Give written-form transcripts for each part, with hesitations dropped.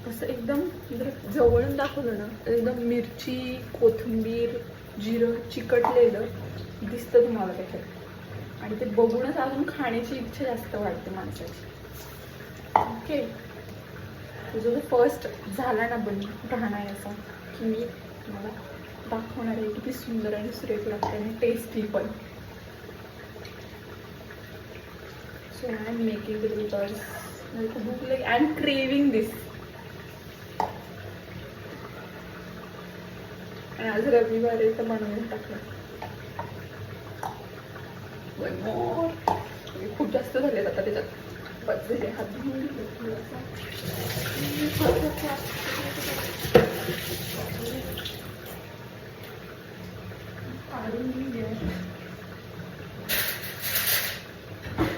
असं एकदम जर जवळून दाखवलं ना एकदम मिरची, कोथिंबीर, जिरं चिकटलेलं दिसतं तुम्हाला त्याच्यात आणि ते बघूनच अजून खाण्याची इच्छा जास्त वाटते माणसाची. ओके, तुझं फर्स्ट झाला ना राहणार असा की मी तुम्हाला दाखवणार आहे किती सुंदर आणि सुरेख लागते आणि टेस्टी पण. So I am making it because मला खूप भूक लागली. आय एम क्रेविंग दिस. आणि आज रविवार आहे तर बनवून टाकलं. खूप जास्त झालेत आता त्याच्यात. बस झाले हात धुवून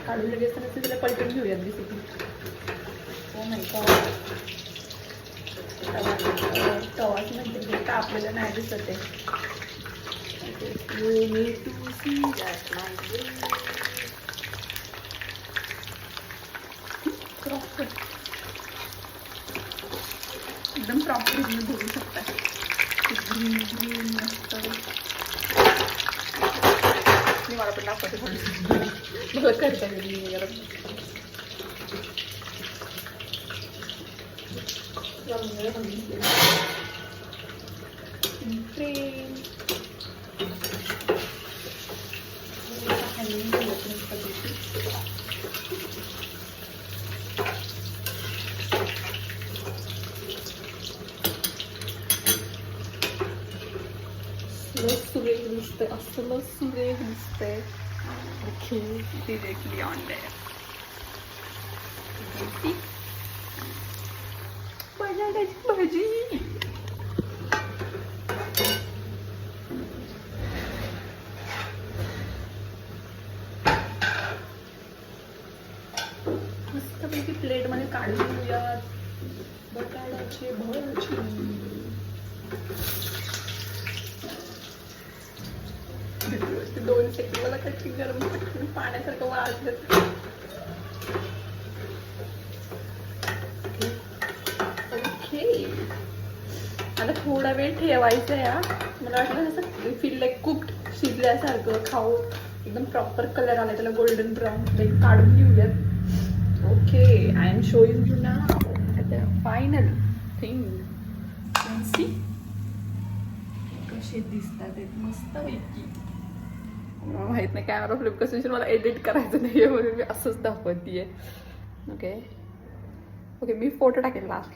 काढून लगेच तर तिला पलटून घेऊयात बेसिकली. हो नाही का तवाच म्हणते का आपल्याला नाही दिसत आहे. You need to see that my way. एकदम प्रॉपर तुम्ही बघू शकता. ग्रीन ग्रीन मस्त. मी मला पण दाखवते थोडं मला करता येईल वगैरे. सुरेख दिसतंय, असलं सुरेख दिसतंय. Okay, directly on their. बटाट्याची भाजी. मस्तपैकी प्लेटमध्ये काढून घेऊयात बटाट्याची भाजी. दोन सेकंड मला कटिंग गरम पटकन पाण्यासारखं वाजलं. ओके, आता थोडा वेळ ठेवायचं या. मला वाटलं असं फील लाईक कुक्ड शिजल्यासारखं खाऊ. एकदम प्रॉपर कलर आला त्याला गोल्डन ब्राऊन. ते काढून घेऊयात. Okay, I am showing you now the final thing. See कसे दिसतात ते मस्तपैकी. माहित नाही कॅमेरा फ्लिप कसं मला एडिट करायचं नाही म्हणून मी असंच दाखवतीये. ओके ओके, मी फोटो टाकेल लास्टला.